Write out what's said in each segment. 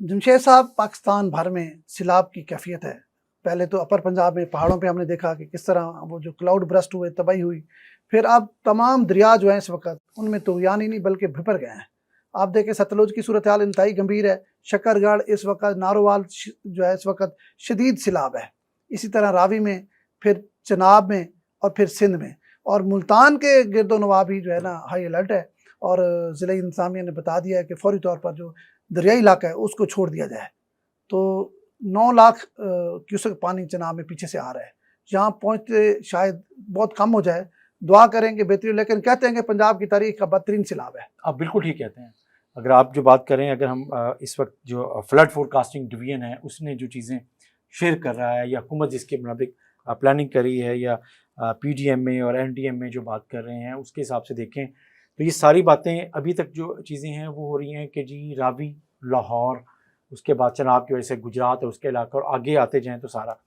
जमशेद साहब, पाकिस्तान भर में सैलाब की कैफियत है। पहले तो अपर पंजाब में पहाड़ों पे हमने देखा कि किस तरह वो जो क्लाउड ब्रस्ट हुए, तबाही हुई। फिर अब तमाम दरिया जो हैं इस वक्त, उनमें तूफ़ान ही नहीं बल्कि भिपर गए हैं। आप देखें सतलुज की सूरत हाल इंतहाई गंभीर है। शकरगढ़ इस वक्त, नारोवाल जो है इस वक्त शदीद सैलाब है। इसी तरह रावी में, फिर चनाब में और फिर सिंध में, और मुल्तान के गिरदोनवा भी जो है ना हाई अलर्ट है। और ज़िला इंतज़ामिया ने बता दिया है कि फौरी तौर पर जो दरियाई इलाका है उसको छोड़ दिया जाए। तो 9 लाख क्यूसेक पानी चनाब में पीछे से आ रहा है। यहाँ पहुँचते शायद बहुत कम हो जाए, दुआ करेंगे बेहतरीन। लेकिन कहते हैं कि पंजाब की तारीख का बदतरीन सैलाब है। आप बिल्कुल ठीक कहते हैं। अगर आप जो बात करें, अगर हम इस वक्त जो फ्लड फोरकास्टिंग डिवीजन है उसने जो चीज़ें शेयर कर रहा है, या हुकूमत जिसके मुताबिक प्लानिंग करी है, या PDMA और NDMA जो बात कर रहे हैं, उसके हिसाब से देखें तो ये सारी बातें अभी तक जो चीज़ें हैं वो हो रही हैं कि जी रावी, लाहौर, उसके बाद चनाब की वजह से गुजरात और उसके इलाका, और आगे आते जाएँ तो सारा।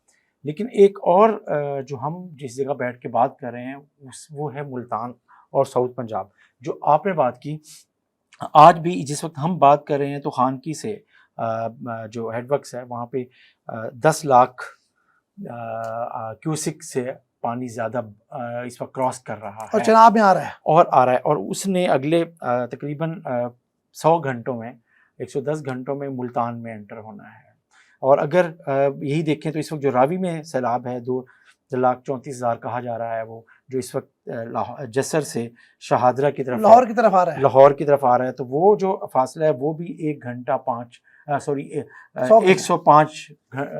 लेकिन एक और जो हम जिस जगह बैठ के बात कर रहे हैं वो है मुल्तान और साउथ पंजाब। जो आपने बात की, आज भी जिस वक्त हम बात कर रहे हैं तो खानकी से जो हेडवर्क्स है वहाँ पे 10 लाख क्यूसिक से पानी ज़्यादा इस वक्त क्रॉस कर रहा है और चनाब में आ रहा है। और उसने अगले तकरीबन 100 घंटों में, 110 घंटों में मुल्तान में एंटर होना है। और अगर यही देखें तो इस वक्त जो रावी में सैलाब है 2,34,000 कहा जा रहा है, वो जो इस वक्त जसर से शहादरा की तरफ, लाहौर की तरफ आ रहा है, लाहौर की तरफ आ रहा है, तो वो जो फासला है वो भी 105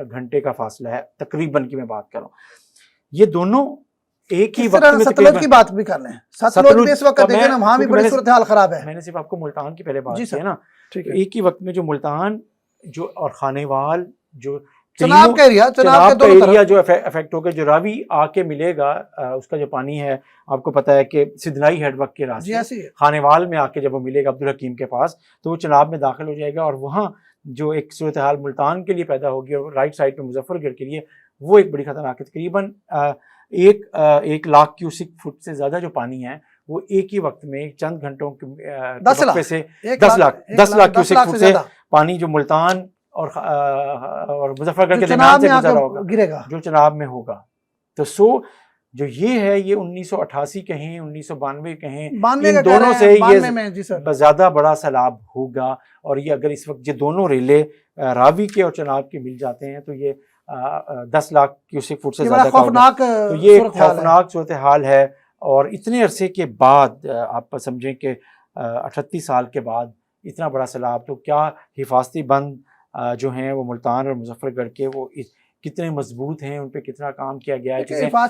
घंटे का फासला है तकरीबन की मैं बात कर रहा हूँ। ये दोनों एक ही वक्त में, सतलुज की बात भी कर लें, सतलुज इस वक्त देखें ना वहाँ भी बड़ी सूरत हाल खराब है। मैंने सिर्फ आपको मुल्तान की पहले बात की है ना, ठीक है। एक ही वक्त में जो मुल्तान जो और खानेवाल जो चनाब का एरिया, चनाब के दोनों एरिया जो अफेक्ट होकर जो रावी आके मिलेगा, उसका जो पानी है आपको पता है कि सिदनाई हेडवर्क के रास्ते खानेवाल में आके जब वो मिलेगा अब्दुल हकीम के पास, तो वो चनाब में दाखिल हो जाएगा। और वहाँ जो एक सूरत हाल मुल्तान के लिए पैदा होगी और राइट साइड पे मुजफ्फरगढ़ के लिए, वो एक बड़ी खतरनाक है। तकरीबन 1 लाख क्यूसिक फुट से ज़्यादा जो पानी है वो एक ही वक्त में चंद घंटों के 10 लाख क्यूसिक फुट से पानी जो मुल्तान और मुजफ्फरगढ़ के दरमियान से गुजरा होगा, गिरेगा, जो चनाब में होगा। तो जो ये है, ये 1988 कहें, 1992 कहें, इन दोनों से ये ज़्यादा बड़ा सैलाब होगा। और ये अगर इस वक्त ये दोनों रेले रावी के और चनाब के मिल जाते हैं तो ये 10 लाख क्यूसिक फुट से ज़्यादा खौफनाक, तो ये खौफनाक सूरत हाल है। और इतने अरसे के बाद आप समझें कि 38 साल के बाद इतना बड़ा सैलाब, तो क्या हिफाजती बंद जो हैं वो मुल्तान और मुजफ्फरगढ़ के वो कितने मजबूत हैं, उन पे कितना काम किया गया है,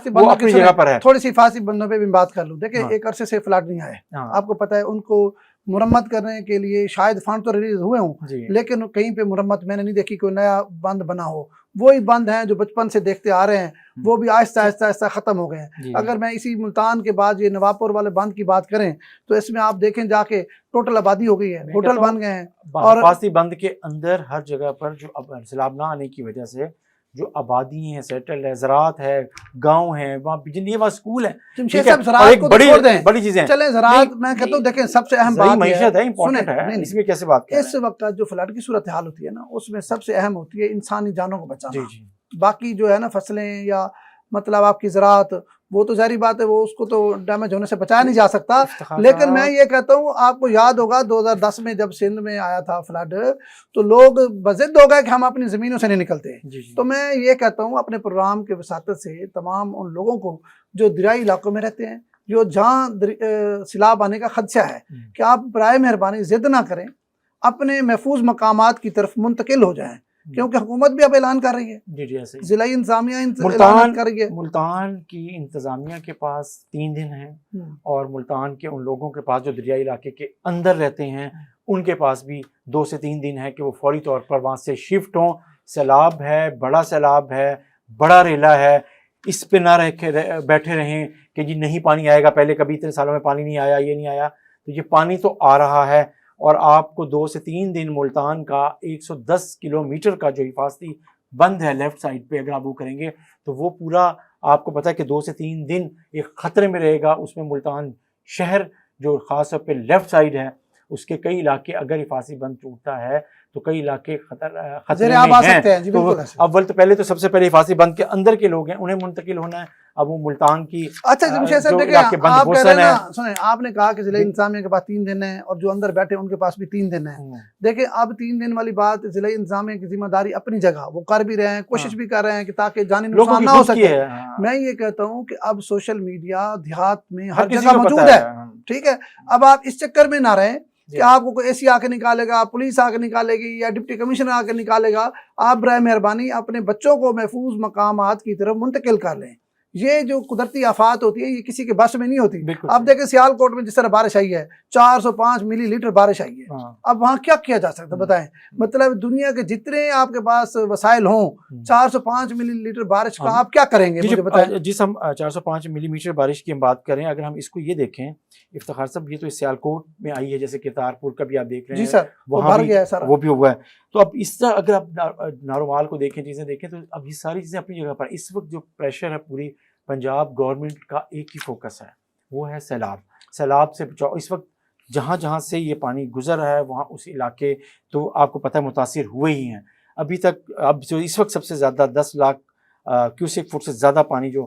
वो अपनी जगह पर है। थोड़ी सी हिफाजती बंदों पे भी बात कर लूँ। देखिए, एक अरसे से फ्लड नहीं आए, आपको पता है। उनको मुरम्मत करने के लिए शायद फंड तो रिलीज हुए हों, लेकिन कहीं पे मुरम्मत मैंने नहीं देखी, कोई नया बंद बना हो। वही बंद हैं जो बचपन से देखते आ रहे हैं, वो भी आहिस्ता आहिस्ता खत्म हो गए हैं। अगर मैं इसी मुल्तान के बाद ये नवाबपुर वाले बंद की बात करें तो इसमें आप देखें जाके टोटल आबादी हो गई है, होटल बन गए हैं। और हिफाजती बंद के अंदर हर जगह पर जो अब सैलाब ना आने की वजह से जो आबादी है, सेटल है, ज़राअत है, गांव है, वहाँ बिजली है, वहाँ स्कूल है, बड़ी चीजें चले ज़राअत। मैं कहता हूँ देखें, सबसे अहम बात मईशत है, इंपॉर्टेंट है, इसमें कैसे बात करें। इस वक्त जो फ्लड की सूरत हाल होती है ना, उसमें सबसे अहम होती है इंसानी जानों को बचाना। बाकी जो है ना फसलें या मतलब आपकी ज़राअत, वो तो जारी बात है, वो उसको तो डैमेज होने से बचाया नहीं जा सकता। लेकिन मैं ये कहता हूँ, आपको याद होगा 2010 में जब सिंध में आया था फ्लड, तो लोग बज़िद हो गए कि हम अपनी ज़मीनों से नहीं निकलते। तो मैं ये कहता हूँ अपने प्रोग्राम के वसातत से तमाम उन लोगों को जो दरियाई इलाकों में रहते हैं, जो जहाँ सैलाब आने का खदशा है, कि आप बराए मेहरबानी ज़िद ना करें, अपने महफूज मकामात की तरफ मुंतकिल हो जाएँ, क्योंकि हुकूमत भी अब ऐलान कर रही है, जिला इंतजामिया ऐलान कर रही है। मुल्तान की इंतजामिया के पास 3 दिन है, और मुल्तान के उन लोगों के पास जो दरियाई इलाके के अंदर रहते हैं उनके पास भी 2 से 3 दिन है कि वो फौरी तौर पर वहाँ से शिफ्ट हों। सैलाब है, बड़ा सैलाब है, बड़ा रेला है, इस पे ना बैठे रहें कि जी नहीं पानी आएगा, पहले कभी इतने सालों में पानी नहीं आया, ये नहीं आया। तो ये पानी तो आ रहा है, और आपको 2 से 3 दिन मुल्तान का 110 किलोमीटर का जो हिफाजती बंद है लेफ्ट साइड पे, अगर आप वो करेंगे तो वो पूरा आपको पता है कि 2 से 3 दिन एक ख़तरे में रहेगा। उसमें मुल्तान शहर जो ख़ास तौर पे लेफ्ट साइड है उसके कई इलाके अगर हिफाजी बंद टूटता है तो कई इलाके खतरे आप में आ हैं। सकते हैं जी, तो बिल्कुल ऐसे। अव्वल तो पहले तो सबसे पहले हिफाजी बंद के अंदर के लोग हैं, उन्हें मुंतकिल होना है। अब वो मुल्तान की अच्छा जमशेद साहब जो देखिए, इलाके बंद आप कह रहे बोसन हैं है। ना, सुने आपने कहा कि जिला इंतजामिया के पास 3 दिन है और जो अंदर बैठे उनके पास भी 3 दिन है। देखिए अब 3 दिन वाली बात, जिला इंतजामिया की जिम्मेदारी अपनी जगह वो कर भी रहे हैं, कोशिश भी कर रहे हैं कि ताकि जानी नुकसान ना हो सके। मैं ये कहता हूँ कि अब सोशल मीडिया देहात में हर जगह मौजूद है, ठीक है। अब आप इस चक्कर में ना रहें कि आपको कोई एसी आके निकालेगा, पुलिस आके निकालेगी या डिप्टी कमिश्नर आके निकालेगा। आप बराए मेहरबानी अपने बच्चों को महफूज मकामात की तरफ मुंतकिल कर लें। ये जो कुदरती आफात होती है ये किसी के बस में नहीं होती। अब देखें सियालकोट में जिस तरह बारिश आई है, 405 मिलीलीटर बारिश आई है। अब वहाँ क्या किया जा सकता है बताएं? मतलब दुनिया के जितने आपके पास वसाइल हों, 405 मिलीलीटर बारिश का आप क्या करेंगे मुझे बताएं? जिस हम 405 मिलीमीटर बारिश की हम बात करें, अगर हम इसको ये देखें इफ्तिखार साहब, ये तो सियालकोट में आई है, जैसे करतारपुर का भी आप देख रहे हैं जी सर, वहाँ भी गया है सारा। वो भी हुआ है। तो अब इस तरह अगर आप नारोवाल को देखें, चीजें देखें, तो अब ये सारी चीजें अपनी जगह पर। इस वक्त जो प्रेशर है पूरी पंजाब गवर्नमेंट का एक ही फोकस है, वो है सैलाब। सैलाब से बचाओ। इस वक्त जहाँ जहाँ से ये पानी गुजर रहा है वहाँ उस इलाके तो आपको पता है मुतासिर हुए ही हैं अभी तक। अब जो इस वक्त सबसे ज़्यादा 10 लाख क्यूसेक फुट से ज़्यादा पानी जो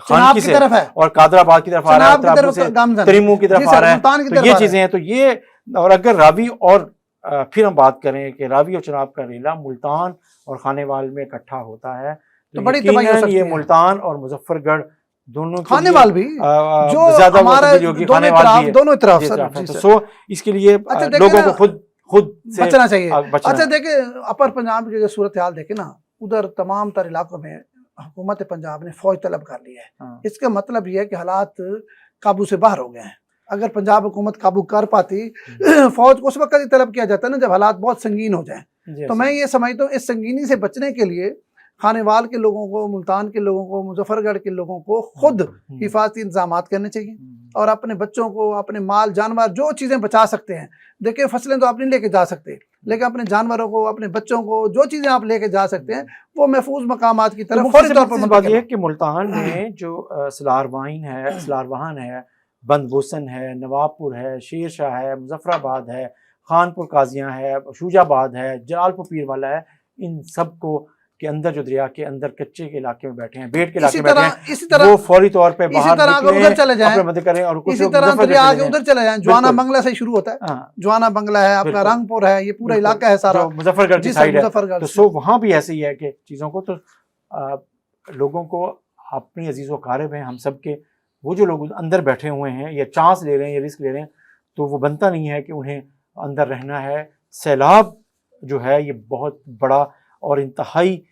खानकी से तरफ है और कादराबाद की तरफ आ रहा है, तरीमू की तरफ आ रहा है, तो ये चीज़ें हैं। तो ये, और अगर रावी और फिर हम बात करें कि रावी और चनाब का रेला मुल्तान और खानेवाल में इकट्ठा होता है तो बड़ी तबाही हो सकती है। ये मुल्तान और मुजफ्फरगढ़ दोनों खानेवाल भी जो ज्यादा खानेवाल दोनों तरफ सर। सो इसके लिए लोगों को खुद से बचना चाहिए। अच्छा देखिए, अपर पंजाब की सूरत हाल देखे ना, उधर तमाम तर इलाकों में हुकूमत पंजाब ने फौज तलब कर ली है। इसका मतलब यह है कि हालात काबू से बाहर हो गए हैं। अगर पंजाब हुकूमत काबू कर पाती, फौज को उस वक्त ही तलब किया जाता है ना जब हालात बहुत संगीन हो जाएं। तो मैं ये समझता हूँ इस संगीनी से बचने के लिए खानेवाल के लोगों को, मुल्तान के लोगों को, मुजफ्फरगढ़ के लोगों को खुद हिफाजती इंतजाम करने चाहिए और अपने बच्चों को, अपने माल जानवर जो चीज़ें बचा सकते हैं। देखिए फसलें तो आप नहीं लेके जा सकते, लेकिन अपने जानवरों को, अपने बच्चों को जो चीज़ें आप लेके जा सकते हैं वो महफूज मकामात की तरफ फौरी तौर पर। बात यह है कि मुल्तान में जो सलारवाइन है, बंद बोसन है, नवाबपुर है, शेर शाह है, मुजफ्फराबाद है, खानपुर काजियाँ है, शूजाबाद है, जलालपुर पीर वाला है, इन सब को के अंदर जो दरिया के अंदर कच्चे के इलाके में बैठे हैं, बेट के इलाके में बैठे हैं, इसी तरह वो फौरी तौर पे बाहर उधर चले जाएं, मदद करें। और कुछ इसी तरह दरिया आगे उधर चले जाएं। जवाना बंगला से शुरू होता है, जवाना बंगला है, आपका रंगपुर है, ये पूरा इलाका है सारा मुजफ्फरगढ़ की साइड है। तो सो वहाँ भी ऐसे ही है कि चीज़ों को तो लोगों को अपनी अजीज़ व क़ारिब हैं हम सब के, वो जो लोग अंदर बैठे हुए हैं या चांस ले रहे हैं या रिस्क ले रहे हैं, तो वो बनता नहीं है कि उन्हें अंदर रहना है। सैलाब जो है ये बहुत बड़ा और इंतहाई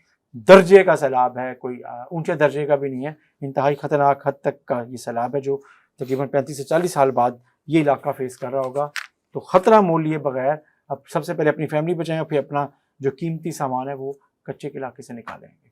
दर्जे का सैलाब है, कोई ऊंचे दर्जे का भी नहीं है, इंतहाई ख़तरनाक हद तक का ये सैलाब है जो तकरीबन 35 से 40 साल बाद ये इलाका फेस कर रहा होगा। तो ख़तरा मोल लिए बगैर अब सबसे पहले अपनी फैमिली बचाएं और फिर अपना जो कीमती सामान है वो कच्चे के इलाके से निकालेंगे।